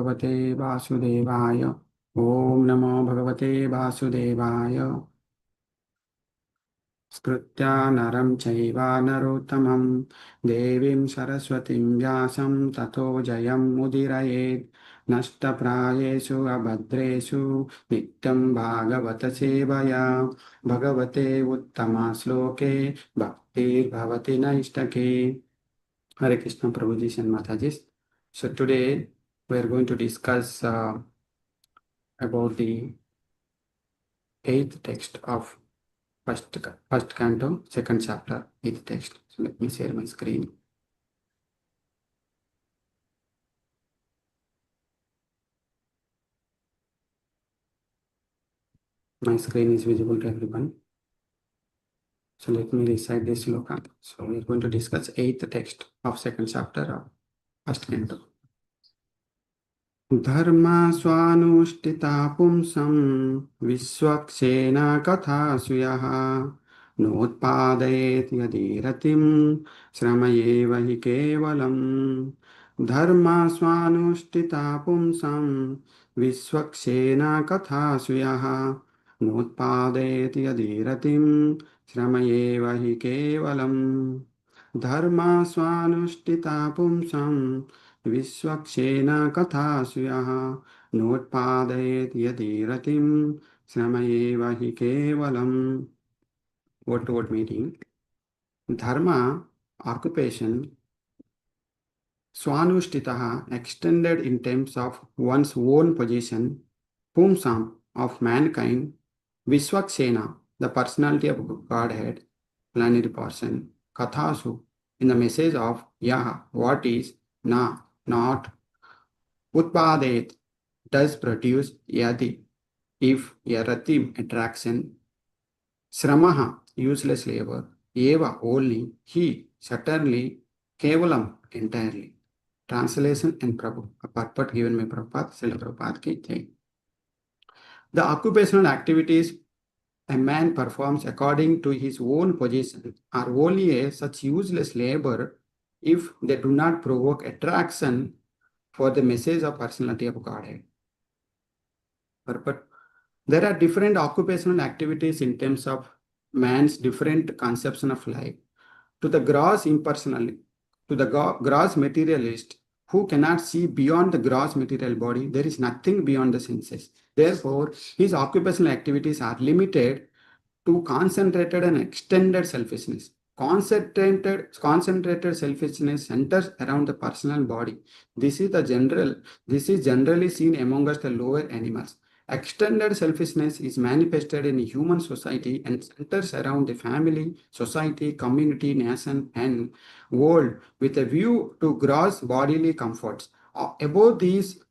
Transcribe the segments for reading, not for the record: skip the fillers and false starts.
भगवते वासुदेवाय। ओम नमो भगवते वासुदेवाय। स्कृत्या नरं चैव नरोत्तमं देवीं सरस्वतीं व्यासं ततो जयं मुदीरयेत्। नष्टप्रायेषु अभद्रेषु नित्यं भागवत सेवया भगवते उत्तमश्लोके भक्तिर्भवति नैष्टके। Hare Krishna Prabhuji and Mataji. So today we are going to discuss about the eighth text of first canto, second chapter, eighth text. So let me share my screen. My screen is visible to everyone. So let me recite this sloka. So we are going to discuss eighth text of second chapter of first canto. धर्मा स्वानुष्ठिता पुंसं विश्वक्षेण कथासु यः नोत्पादयेत् यदि रतिं श्रमयेव हि केवलम्। धर्मा स्वानुष्ठिता पुंसं विश्वक्षेण कथासु यः नोत्पादयेत् यदि रतिं श्रमयेव हि केवलम्। धर्मा स्वानुष्ठिता पुंसं विश्वक्षेण कथासु यः नोत्पादयेत् यदि रतिं श्रमयेव हि केवलम्। Word meaning. Dharma, occupation, swanushtitaha, extended in terms of one's own position, pumsam, of mankind, Vishwakshena, the personality of Godhead, planetary person, Kathasu, in the message of Yah, what is, Na, not, Utpadet, does produce, Yadi, if, Yaratim, attraction, Sramaha, useless labor, Eva, only, He, certainly, Kevalam, entirely. Translation and Prabhu, a purport given by Prabhupada, Srila Prabhupada ki jai. The occupational activities a man performs according to his own position are only a such useless labor if they do not provoke attraction for the message of personality of Godhead. But there are different occupational activities in terms of man's different conception of life. To the gross impersonal, to the gross materialist who cannot see beyond the gross material body, there is nothing beyond the senses. Therefore, his occupational activities are limited to concentrated and extended selfishness. Concentrated selfishness centers around the personal body. This is generally seen amongst the lower animals. Extended selfishness is manifested in human society and centers around the family, society, community, nation, and world with a view to gross bodily comforts. Above these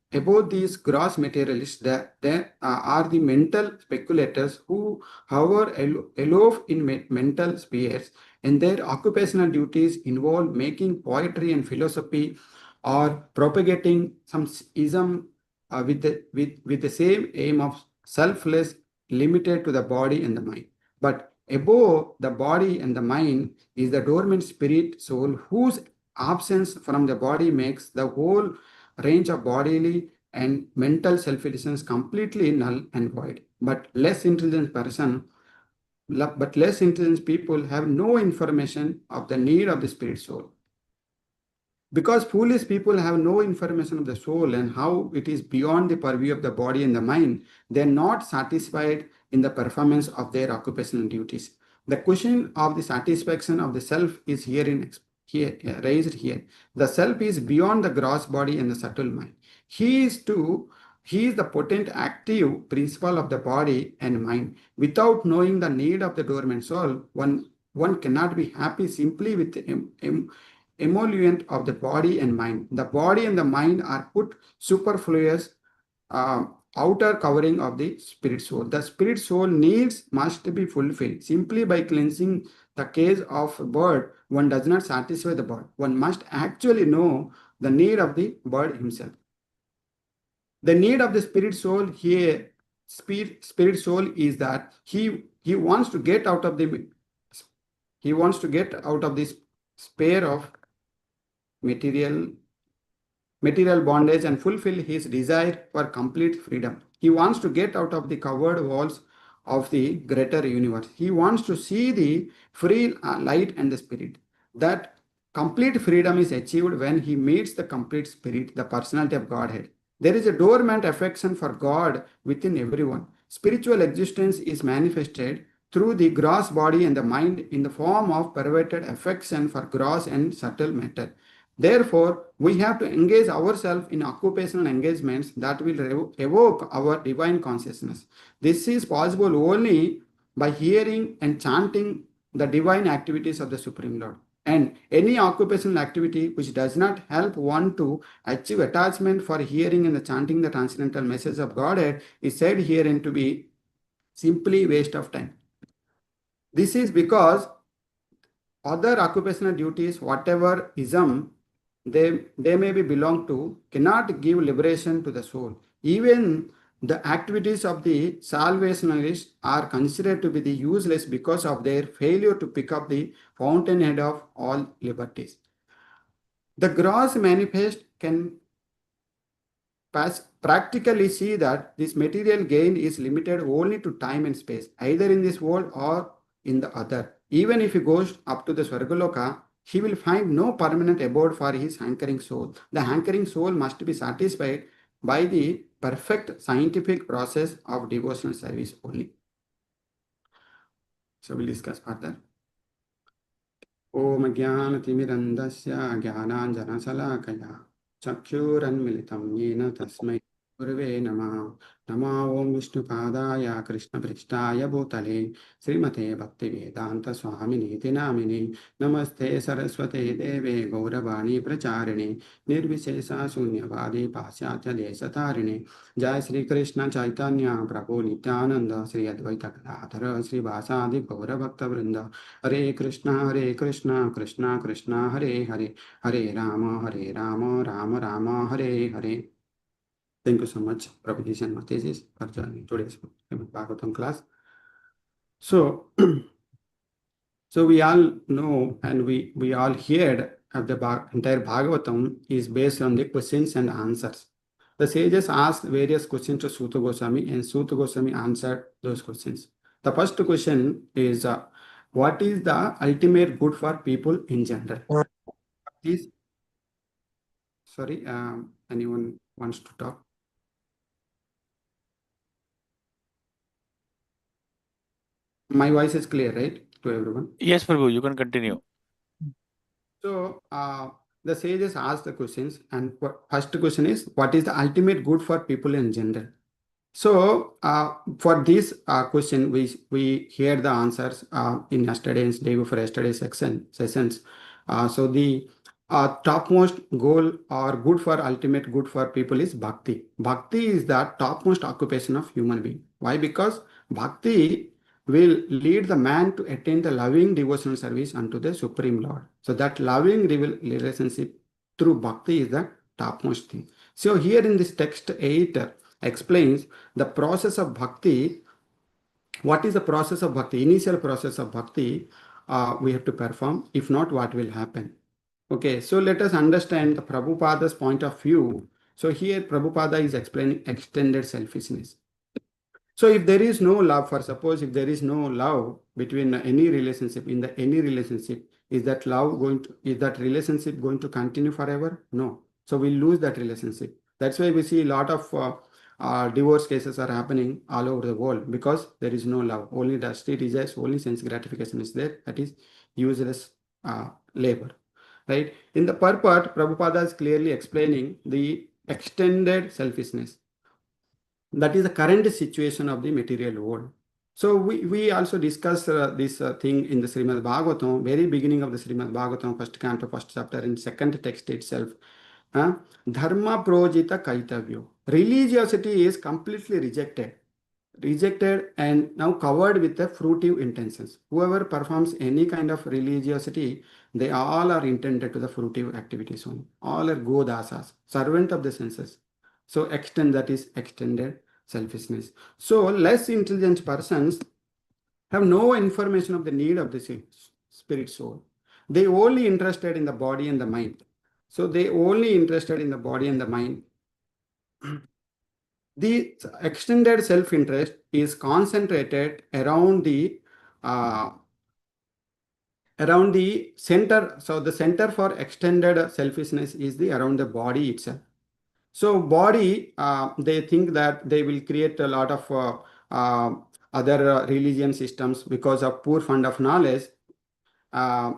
gross materialists, there are the mental speculators who, however, aloft in mental spheres, and their occupational duties involve making poetry and philosophy or propagating some ism with the same aim of selfless, limited to the body and the mind. But above the body and the mind is the dormant spirit soul, whose absence from the body makes the whole range of bodily and mental selfishness completely null and void. But less intelligent people have no information of the need of the spirit soul. Because foolish people have no information of the soul and how it is beyond the purview of the body and the mind, they are not satisfied in the performance of their occupational duties. The question of the satisfaction of the self is raised here. The self is beyond the gross body and the subtle mind. He is the potent active principle of the body and mind. Without knowing the need of the dormant soul, one cannot be happy simply with emollient of the body and mind. The body and the mind are put superfluous outer covering of the spirit soul. The spirit soul needs must be fulfilled. Simply by cleansing the cage of a bird, one does not satisfy the bird. One must actually know the need of the bird himself. The need of the spirit soul here, spirit soul is that he wants to get out of this sphere of material material bondage and fulfill his desire for complete freedom. He wants to get out of the covered walls of the greater universe. He wants to see the free light and the spirit. That complete freedom is achieved when he meets the complete spirit, the personality of Godhead. There is a dormant affection for God within everyone. Spiritual existence is manifested through the gross body and the mind in the form of perverted affection for gross and subtle matter. Therefore, we have to engage ourselves in occupational engagements that will evoke our divine consciousness. This is possible only by hearing and chanting the divine activities of the Supreme Lord. And any occupational activity which does not help one to achieve attachment for hearing and chanting the transcendental message of Godhead is said herein to be simply waste of time. This is because other occupational duties, whatever ism they may be belong to, cannot give liberation to the soul. Even the activities of the salvationalists are considered to be the useless because of their failure to pick up the fountainhead of all liberties. The gross manifest can practically see that this material gain is limited only to time and space, either in this world or in the other. Even if he goes up to the Swargaloka, he will find no permanent abode for his hankering soul. The hankering soul must be satisfied by the perfect scientific process of devotional service only. So we'll discuss further. Om Jnanatimirandasya Jnananjanasalakaya Chakshurunmilitam Yena Tasmai Gurave Namah. Namo Om Vishnupadaya Krishna Prishtaya Bhutale Srimate Bhaktivedanta Swamini Namini Namaste Saraswate Deve Gauravani Pracharine Nirvishesha Sunyavadi Pasyatya Desatarini Jai Sri Krishna Chaitanya Prabhu Nityananda Sri Advaita Gadadhara Sri Vasadi Gaura Bhakta Vrinda Hare Krishna Krishna Krishna Hare Hare Hare Rama Rama Hare Hare. Thank you so much, Prabhuji and Mataji, for joining today's Bhagavatam class. So, so we all know and we all heard of the entire Bhagavatam is based on the questions and answers. The sages asked various questions to Suta Goswami and Suta Goswami answered those questions. The first question is, what is the ultimate good for people in general? Please, sorry, anyone wants to talk? My voice is clear, right, to everyone? Yes, Prabhu, you can continue. So, the sages ask the questions, and first question is, what is the ultimate good for people in general? So, for this question, we hear the answers in yesterday's day before yesterday's sessions. So, the topmost goal or good for ultimate good for people is bhakti. Bhakti is the topmost occupation of human being. Why? Because bhakti will lead the man to attain the loving devotional service unto the Supreme Lord. So that loving relationship through bhakti is the topmost thing. So here in this text 8 explains the process of bhakti. What is the process of bhakti? Initial process of bhakti we have to perform. If not, what will happen? Okay, so let us understand the Prabhupada's point of view. So here Prabhupada is explaining extended selfishness. So if there is no love, for suppose if there is no love between any relationship, any relationship, is that relationship going to continue forever? No. So we lose that relationship. That's why we see a lot of divorce cases are happening all over the world because there is no love. Only dusty desires, only sense gratification is there. That is useless labor. Right? In the purport, Prabhupada is clearly explaining the extended selfishness. That is the current situation of the material world. So we also discussed this thing in the Srimad Bhagavatam, very beginning of the Srimad Bhagavatam, first canto, first chapter, in second text itself. Dharma projita kaitavyo. Religiosity is completely rejected and now covered with the fruitive intentions. Whoever performs any kind of religiosity, they all are intended to the fruitive activities only. All are godasas, servant of the senses. So that is extended selfishness. So less intelligent persons have no information of the need of the spirit soul. They only interested in the body and the mind. So they only interested in the body and the mind. The extended self-interest is concentrated uh, around the center. So the center for extended selfishness is the around the body itself. So body, they think that they will create a lot of other religion systems because of poor fund of knowledge.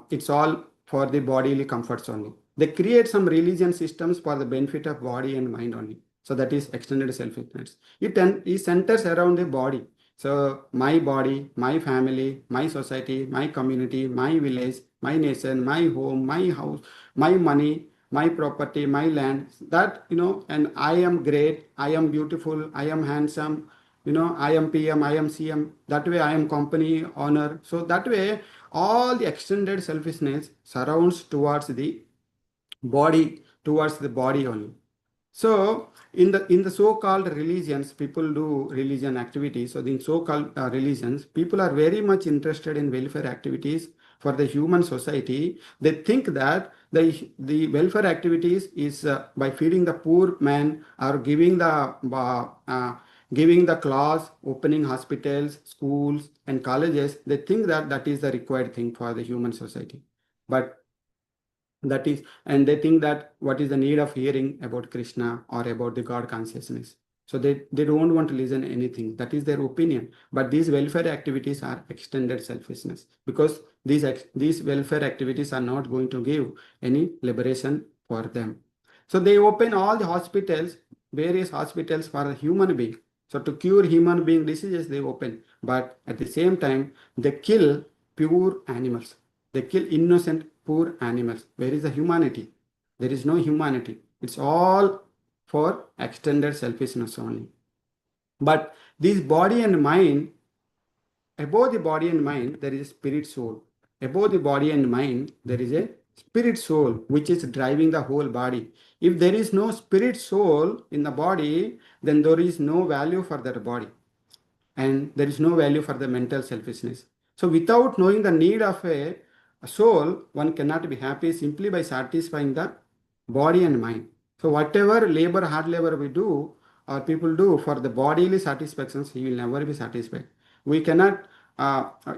It's all for the bodily comforts only. They create some religion systems for the benefit of body and mind only. So that is extended self-ignorance. It centers around the body. So my body, my family, my society, my community, my village, my nation, my home, my house, my money, my property, my land. That, and I am great, I am beautiful, I am handsome, I am PM, I am CM. That way I am company owner. So that way all the extended selfishness surrounds towards the body only. So in the so-called religions, people do religion activities. So in so-called religions, people are very much interested in welfare activities for the human society. They think that the welfare activities is by feeding the poor man or giving the class, opening hospitals, schools, and colleges. They think that that is the required thing for the human society. But that is, and they think that what is the need of hearing about Krishna or about the God consciousness. So they don't want to listen anything. That is their opinion. But these welfare activities are extended selfishness, because these welfare activities are not going to give any liberation for them. So they open all the hospitals, various hospitals for the human being. So to cure human being diseases, they open. But at the same time, they kill pure animals. They kill innocent, poor animals. Where is the humanity? There is no humanity. It's all for extended selfishness only. But this body and mind, above the body and mind, there is a spirit soul. Above the body and mind, there is a spirit soul which is driving the whole body. If there is no spirit soul in the body, then there is no value for that body, and there is no value for the mental selfishness. So without knowing the need of a soul, one cannot be happy simply by satisfying the body and mind. So whatever labor, hard labor we do or people do for the bodily satisfactions, he will never be satisfied. We cannot,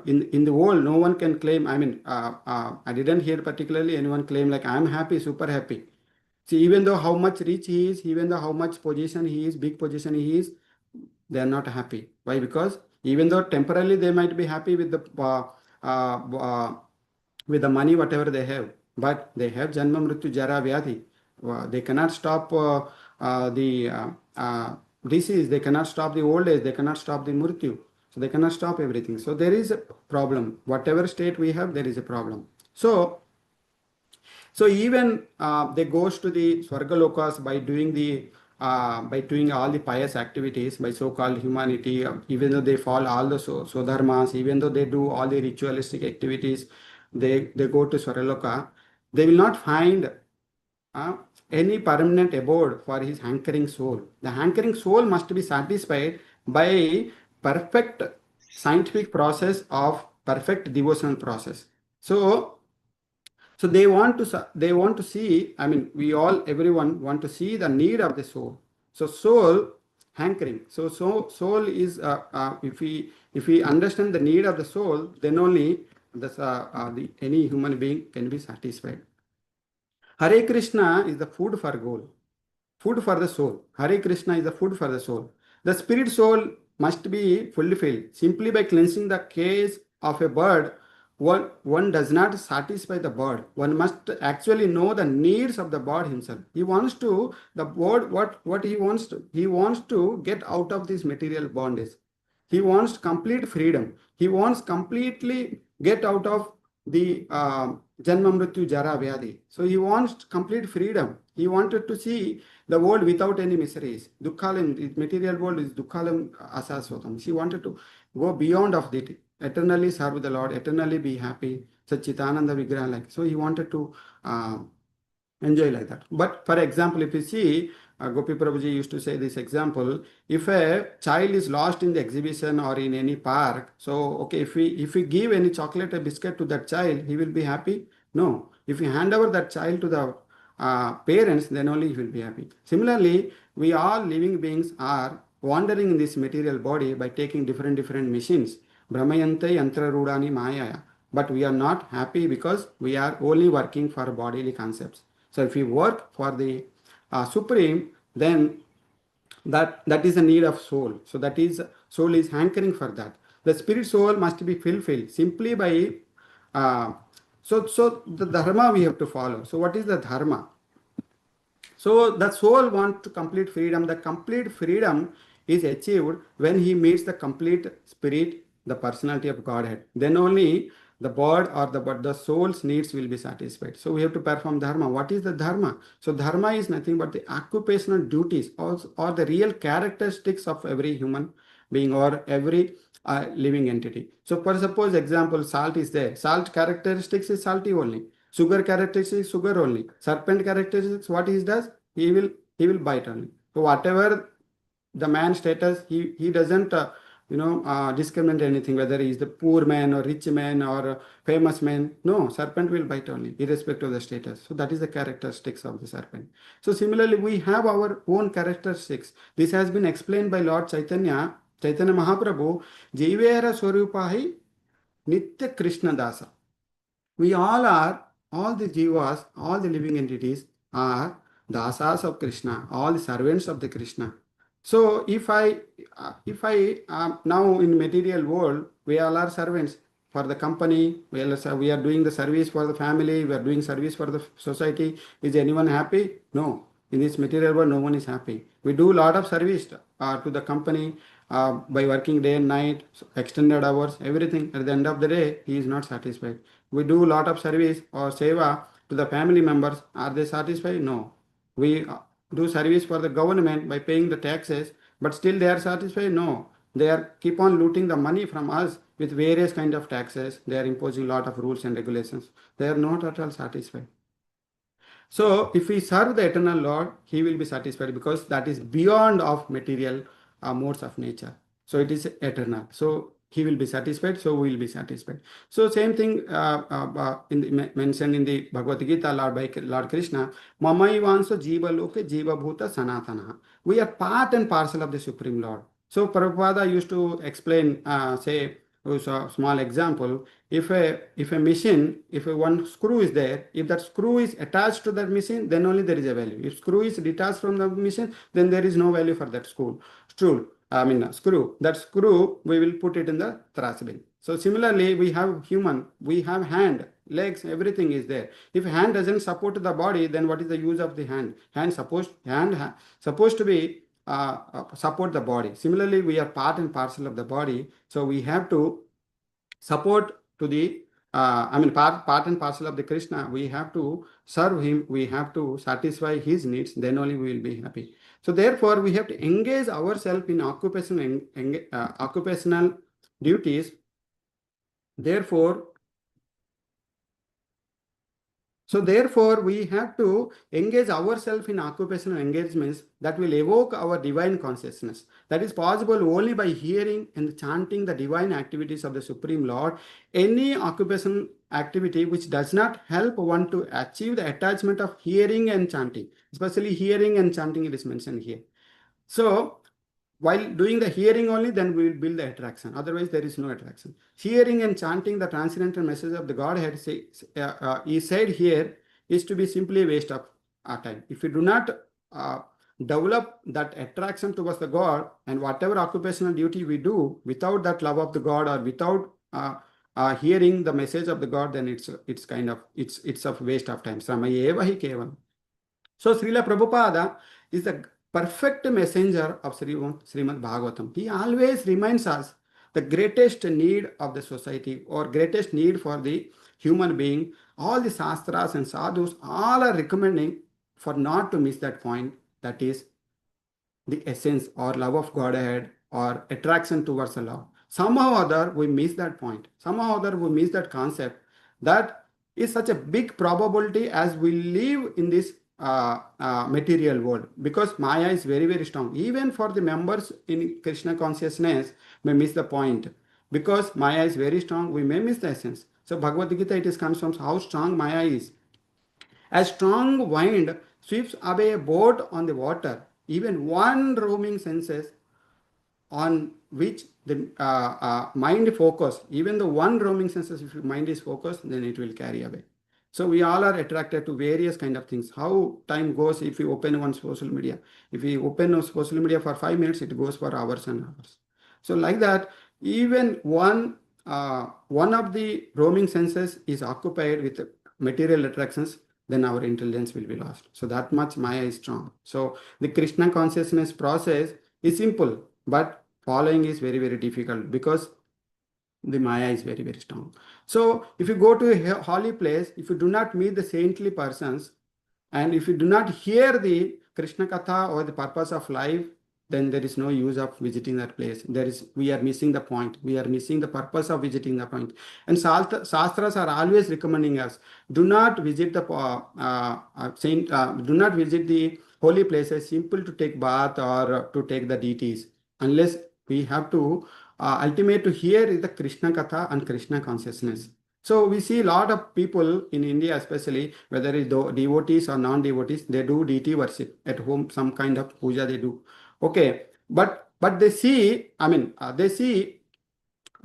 in the world, no one can claim, I didn't hear particularly anyone claim like I am happy, super happy. See, even though how much rich he is, even though how much position he is, big position he is, they are not happy. Why? Because even though temporarily they might be happy with the money whatever they have, but they have janma mrityu jara vyadhi. They cannot stop the disease, they cannot stop the old age, they cannot stop the mrityu, so they cannot stop everything. So there is a problem. Whatever state we have, there is a problem. So even they goes to the Swargalokas by doing all the pious activities by so-called humanity, even though they follow all the swadharmas, even though they do all the ritualistic activities, they go to Swargaloka, they will not find uh, any permanent abode for his hankering soul. The hankering soul must be satisfied by perfect scientific process of perfect devotional process. So they want to see, I mean, we all, everyone want to see the need of the soul. So soul hankering. So soul is if we understand the need of the soul, then only any human being can be satisfied. Hare Krishna is the food for the soul. Hare Krishna is the food for the soul. The spirit soul must be fulfilled simply by cleansing the cage of a bird. One does not satisfy the bird. One must actually know the needs of the bird himself. He wants to, the bird, what he wants to get out of this material bondage. He wants complete freedom. He wants completely get out of the Janma Mrityu Jara Vyadhi. So he wants complete freedom. He wanted to see the world without any miseries. Dukkalam, the material world is Dukkalam Asaswatam. She wanted to go beyond of it, eternally serve the Lord, eternally be happy, Sachitananda Vigraha like. So he wanted to enjoy like that. But for example, if you see, Gopi Prabhuji used to say this example, if a child is lost in the exhibition or in any park, so okay, if we give any chocolate or biscuit to that child, he will be happy? No. If you hand over that child to the parents, then only he will be happy. Similarly, we all living beings are wandering in this material body by taking different machines. Brahmayante yantra rudani maya. But we are not happy because we are only working for bodily concepts. So if we work for the supreme, then that is a need of soul. So that is soul is hankering for that. The spirit soul must be fulfilled simply by so the dharma we have to follow. So what is the dharma? So the soul wants to complete freedom. The complete freedom is achieved when he meets the complete spirit, the personality of Godhead. Then only the body or the soul's needs will be satisfied. So we have to perform dharma. What is the dharma? So dharma is nothing but the occupational duties or the real characteristics of every human being or every living entity. So for suppose example, salt is there. Salt characteristics is salty only. Sugar characteristics sugar only. Serpent characteristics what he does? He will bite only. So whatever the man status, he doesn't discriminate anything whether he is the poor man or rich man or famous man. No, serpent will bite only irrespective of the status. So that is the characteristics of the serpent. So similarly, we have our own characteristics. This has been explained by Lord Chaitanya Mahaprabhu. Jivera Swarupahi Nitya Krishna Dasa. We all are, all the jivas, all the living entities are dasas of Krishna, all the servants of the Krishna. So if I now in material world, we all are servants for the company. We are doing the service for the family. We are doing service for the society. Is anyone happy? No. In this material world, no one is happy. We do a lot of service to the company by working day and night, extended hours, everything. At the end of the day, he is not satisfied. We do a lot of service or seva to the family members. Are they satisfied? No. We do service for the government by paying the taxes, but still they are satisfied? No. They are keep on looting the money from us with various kind of taxes. They are imposing a lot of rules and regulations. They are not at all satisfied. So if we serve the eternal Lord, he will be satisfied because that is beyond of material modes of nature. So it is eternal. So he will be satisfied. So we will be satisfied. So same thing mentioned in the Bhagavad Gita, Lord by Lord Krishna. Mamaivanso jiva loke jiva bhuta sanatana. We are part and parcel of the Supreme Lord. So Prabhupada used to explain, say, a small example. If a machine, if one screw is there, if that screw is attached to that machine, then only there is a value. If screw is detached from the machine, then there is no value for that screw. Screw. That screw we will put it in the trash bin. So similarly, we have hand, legs, everything is there. If hand doesn't support the body, then what is the use of the hand? Hand supposed to be support the body. Similarly, we are part and parcel of the body, so we have to support to the part and parcel of the Krishna. We have to serve him. We have to satisfy his needs. Then only we will be happy. So therefore, we have to engage ourselves in occupational duties. Therefore, we have to engage ourselves in occupational engagements that will evoke our divine consciousness. That is possible only by hearing and chanting the divine activities of the Supreme Lord. Any occupational activity which does not help one to achieve the attachment of hearing and chanting, especially hearing and chanting, it is mentioned here. So while doing the hearing only, then we will build the attraction. Otherwise, there is no attraction. Hearing and chanting the transcendental message of the Godhead is said here is to be simply a waste of our time. If we do not develop that attraction towards the God, and whatever occupational duty we do without that love of the God or without hearing the message of the God, then it's a waste of time. Samayeva hi kevam. So Srila Prabhupada is the perfect messenger of Srimad Bhagavatam. He always reminds us the greatest need of the society or greatest need for the human being. All the Shastras and Sadhus all are recommending for not to miss that point, that is the essence or love of Godhead or attraction towards the love. Somehow or other we miss that point. Somehow or other we miss that concept. That is such a big probability as we live in this material world, because Maya is very strong. Even for the members in Krishna consciousness may miss the point, because Maya is very strong, we may miss the essence. So Bhagavad Gita, it is comes from how strong Maya is. A strong wind sweeps away a boat on the water. Even one roaming senses on which the mind focus, even the one roaming senses, if your mind is focused, then it will carry away. So we all are attracted to various kind of things. How time goes if you open one social media. If you open a social media for 5 minutes, it goes for hours and hours. So like that, even one of the roaming senses is occupied with material attractions, then our intelligence will be lost. So that much Maya is strong. So the Krishna consciousness process is simple, but following is very, very difficult because the Maya is very, very strong. So if you go to a holy place, if you do not meet the saintly persons, and if you do not hear the Krishna Katha or the purpose of life, then there is no use of visiting that place. We are missing the point. We are missing the purpose of visiting the point. And Shastras are always recommending us, do not visit the do not visit the holy places simple to take bath or to take the deities, unless we have to ultimate to hear is the Krishna Katha and Krishna consciousness. So we see a lot of people in India, especially whether it's devotees or non-devotees, they do deity worship at home. Some kind of puja they do. Okay, but they see, they see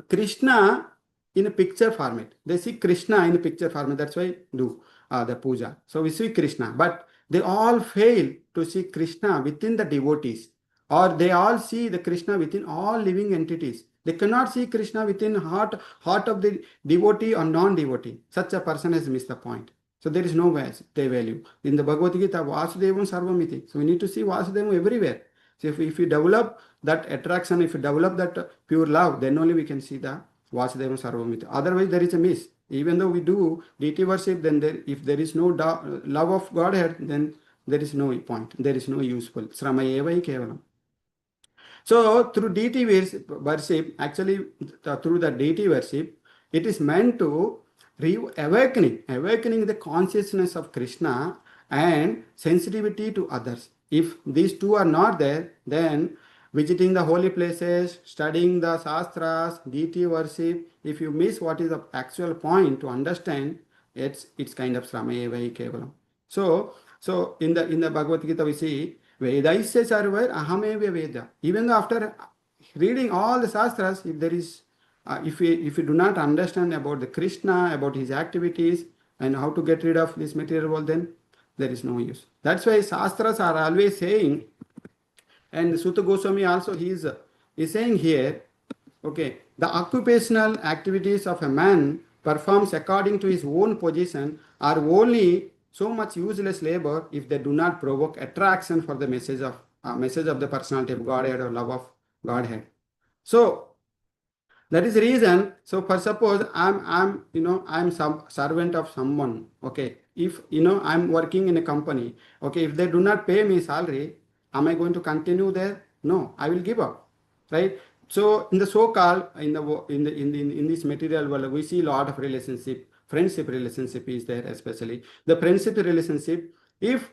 Krishna in a picture format. They see Krishna in a picture format. That's why do the puja. So we see Krishna, but they all fail to see Krishna within the devotees, or they all see the Krishna within all living entities. They cannot see Krishna within heart of the devotee or non-devotee. Such a person has missed the point. So there is no value. In the Bhagavad Gita, Vasudevam Sarvamiti. So we need to see Vasudevam everywhere. So if you develop that attraction, if you develop that pure love, then only we can see the Vasudeva Sarvamiti. Otherwise, there is a miss. Even though we do deity worship, then if there is no love of Godhead, then there is no point. There is no useful. Srama eva hi kevalam. So through deity worship, actually through the deity worship, it is meant to awakening the consciousness of Krishna and sensitivity to others. If these two are not there, then visiting the holy places, studying the Shastras, deity worship, if you miss what is the actual point to understand, it's kind of Sramaya Vai Kevalam. So in the Bhagavad Gita we see Vedaisya Sarvar Ahameva Veda. Even though after reading all the Shastras, if there is if you do not understand about the Krishna, about his activities, and how to get rid of this material world, then there is no use. That's why Shastras are always saying, and Sutta Goswami also he is saying here, okay, the occupational activities of a man performs according to his own position are only so much useless labor if they do not provoke attraction for the message of the personality of Godhead or love of Godhead. So that is the reason. So for suppose I'm some servant of someone. Okay, if I'm working in a company. Okay, if they do not pay me salary, am I going to continue there? No, I will give up, right? So in the so-called in this material world, we see a lot of friendship relationship is there, especially the friendship relationship. If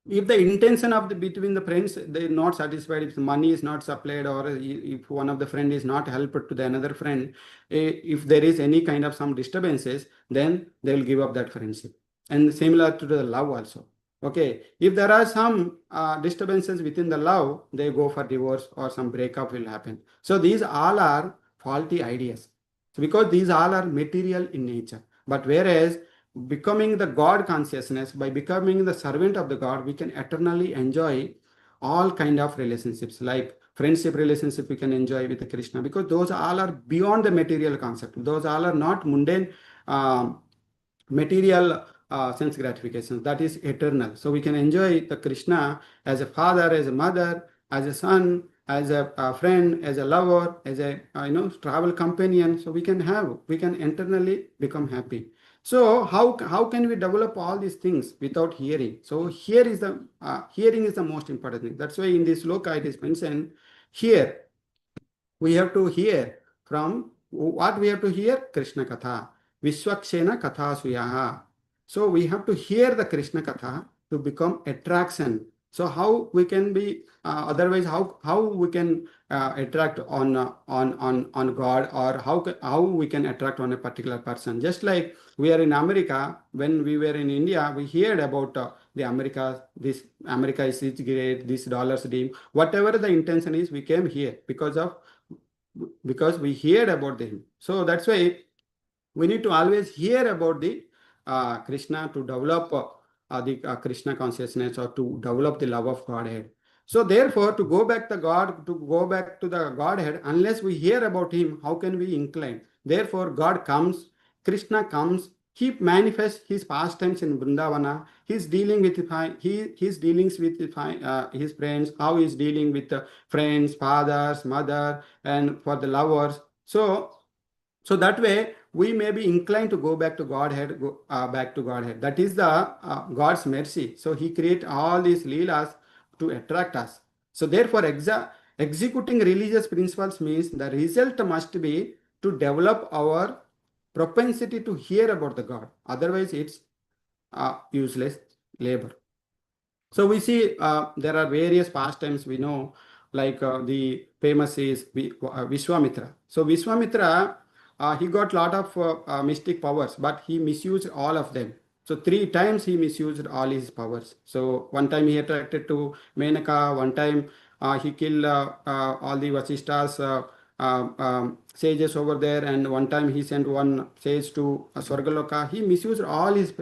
the intention of between the friends they are not satisfied, if the money is not supplied, or if one of the friend is not helped to the another friend, if there is any kind of some disturbances, then they will give up that friendship. And similar to the love also. Okay, if there are some disturbances within the love, they go for divorce or some breakup will happen. So these all are faulty ideas. So because these all are material in nature. But whereas becoming the God consciousness, by becoming the servant of the God, we can eternally enjoy all kind of relationships, like friendship relationship we can enjoy with Krishna, because those all are beyond the material concept. Those all are not mundane material sense gratifications. That is eternal. So we can enjoy the Krishna as a father, as a mother, as a son, as a friend, as a lover, as a travel companion. So we can internally become happy. So how can we develop all these things without hearing? So hearing is the most important thing. That's why in this sloka it is mentioned here. We have to hear from what we have to hear? Krishna Katha. Vishwakshena Katha Suyaha. So we have to hear the Krishna Katha to become attraction. So how we can be otherwise how we can attract on God, or how we can attract on a particular person? Just like we are in America, when we were in India, we heard about the America, this America is great, this dollars dream, whatever the intention is, we came here because we heard about him. So that's why we need to always hear about the Krishna to develop the Krishna consciousness, or to develop the love of Godhead. So therefore, to go back to the Godhead, unless we hear about him, how can we incline? Therefore, God comes, Krishna comes, he manifests his pastimes in Vrindavana. He's dealing with his dealings with his friends, how he's dealing with friends, fathers, mother, and for the lovers. So that way we may be inclined to go back to Godhead, back to Godhead. That is the God's mercy. So He create all these leelas to attract us. So therefore, executing religious principles means the result must be to develop our propensity to hear about the God. Otherwise, it's useless labor. So we see there are various pastimes we know, like the famous is Vishwamitra. So Vishwamitra, he got lot of mystic powers, but he misused all of them. So three times he misused all his powers. So one time he attracted to Menaka, one time he killed all the Vasishtas sages over there, and one time he sent one sage to Swargaloka. He misused all his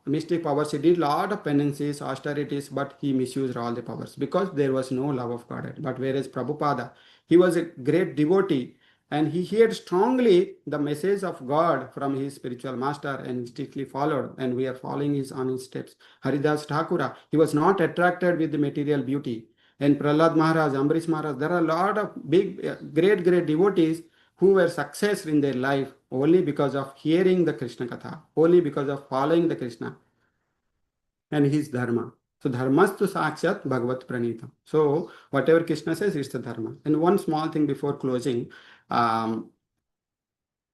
mystic powers. He did lot of penances, austerities, but he misused all the powers because there was no love of God. But whereas Prabhupada, he was a great devotee, and he heard strongly the message of God from his spiritual master and strictly followed, and we are following his on his steps. Haridas Thakura, he was not attracted with the material beauty. And Prahlad Maharaj, Ambrish Maharaj, there are a lot of big, great devotees who were success in their life only because of hearing the Krishna Katha, only because of following the Krishna and his dharma. So dharmastu sakshat bhagavat pranitam. So whatever Krishna says is the dharma. And one small thing before closing. Um,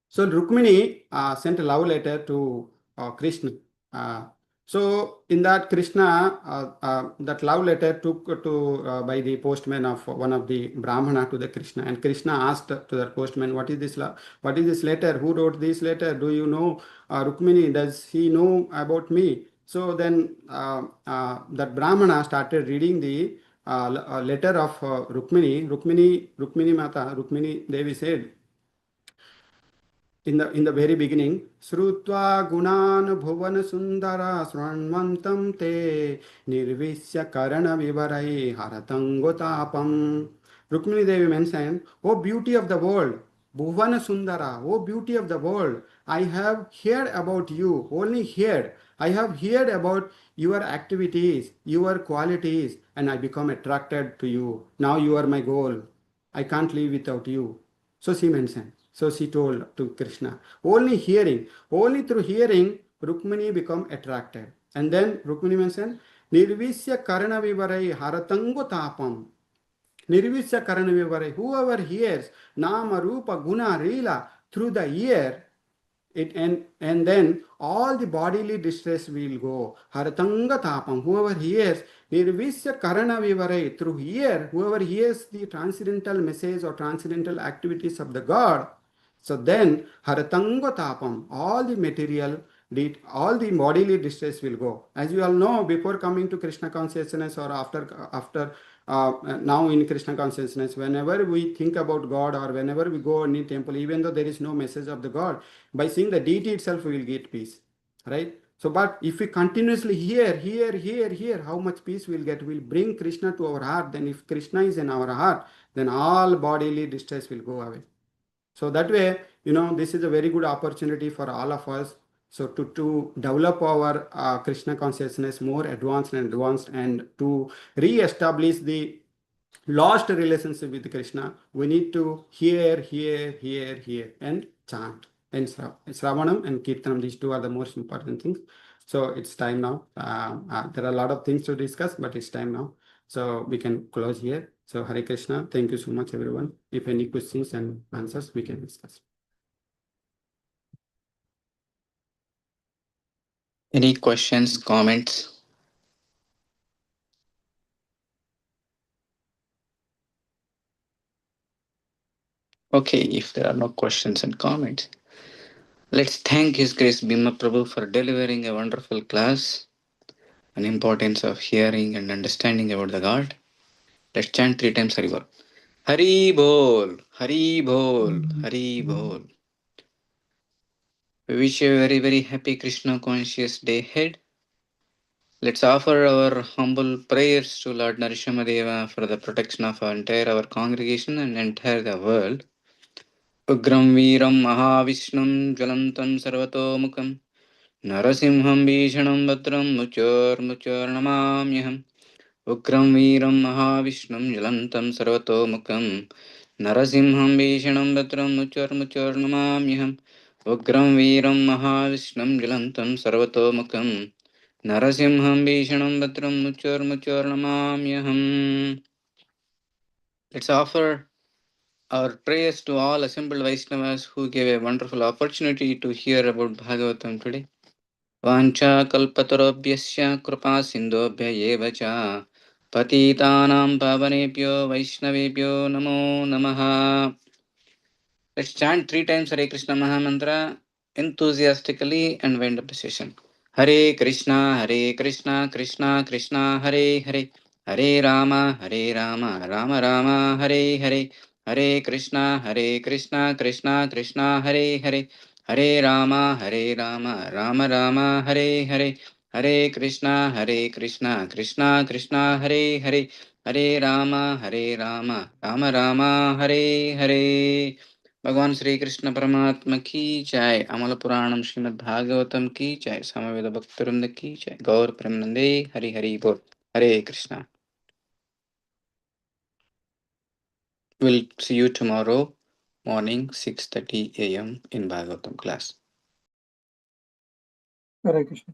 so Rukmini sent a love letter to Krishna. Uh, so in that Krishna, that love letter took to by the postman of one of the Brahmana to the Krishna, and Krishna asked to the postman, "What is this? What is this letter? Who wrote this letter? Do you know Rukmini? Does he know about me?" So then that Brahmana started reading the letter of Rukmini. Rukmini Mata, Rukmini Devi said, in the very beginning, Srutva gunan bhuvan sundara sranmantam te nirvisya karana vivarai haratangotapam. Rukmini Devi mentioned, "O beauty of the world, Bhuvana Sundara, O beauty of the world, I have heard about you, only heard. I have heard about your activities, your qualities, and I become attracted to you. Now you are my goal. I can't live without you." So she mentioned. So she told to Krishna, only through hearing, Rukmini become attracted. And then Rukmini mentioned, Nirvisya Karana Vivarai Haratango Tapam. Nirvisya Karana Vivarai, whoever hears Nama Rupa Guna Rila through the ear, and then all the bodily distress will go. Haratanga tapam, whoever hears nirvisya karana vivarai, through ear, whoever hears the transcendental message or transcendental activities of the God, so then haratanga tapam, all the material, all the bodily distress will go. As you all know, before coming to Krishna consciousness, or after now in Krishna consciousness, whenever we think about God, or whenever we go in temple, even though there is no message of the God, by seeing the deity itself, we will get peace, right? So, but if we continuously hear, how much peace we'll get? We'll bring Krishna to our heart. Then if Krishna is in our heart, then all bodily distress will go away. So that way, this is a very good opportunity for all of us. So to develop our Krishna consciousness more advanced, and to re-establish the lost relationship with Krishna, we need to hear, and chant. And Sravanam and Kirtanam, these two are the most important things. So it's time now. There are a lot of things to discuss, but it's time now. So we can close here. So Hare Krishna. Thank you so much, everyone. If any questions and answers, we can discuss. Any questions, comments? Okay, if there are no questions and comments, let's thank His Grace Bhima Prabhu for delivering a wonderful class on importance of hearing and understanding about the God. Let's chant 3 times Hari Bol. Hari Bol, Hari Bol, Hari Bol. We wish you a very, very happy Krishna conscious day ahead. Let's offer our humble prayers to Lord Narasimhadeva for the protection of our entire our congregation and entire the world. Ugram Veeram Mahavishnum Jwalantam Sarvatomukam Narasimham Bhishanam Bhadram Muchur Namamyaham. Ugram Veeram Mahavishnum Jwalantam Sarvatomukam Narasimham Bhishanam Bhadram Muchur Namamyaham. Ugram Veeram Mahavishnum Jwalantam Sarvatomukam Narasimham Bhishanam Bhadram Muchur Namamyaham. Let's offer our prayers to all assembled Vaishnavas who gave a wonderful opportunity to hear about Bhagavatam today. Vancha kalpatarobhyasya kripa sindhobhya eva cha patitanam pavanebhyo Vaishnavebhyo namo namaha. Let's chant 3 times Hare Krishna Mahamantra enthusiastically and wind up the session. Hare Krishna, Krishna Krishna, Hare Hare, Hare Rama, Rama Rama, Hare Hare, Hare Krishna, Krishna Krishna, Hare Hare, Hare Rama, Rama Rama, Hare Hare, Hare Krishna, Krishna Krishna, Hare Hare, Hare Rama, Rama Rama, Hare Hare. भगवान श्री कृष्ण परमात्मा की जय. अमल पुराणम श्रीमद् भागवतम की जय. समवेद भक्तवृंद की जय. गौर प्रेमानंदे. हरि हरि बोल. हरे Krishna. We'll see you tomorrow morning 6:30 a.m. in Bhagavatam class. Hare Krishna.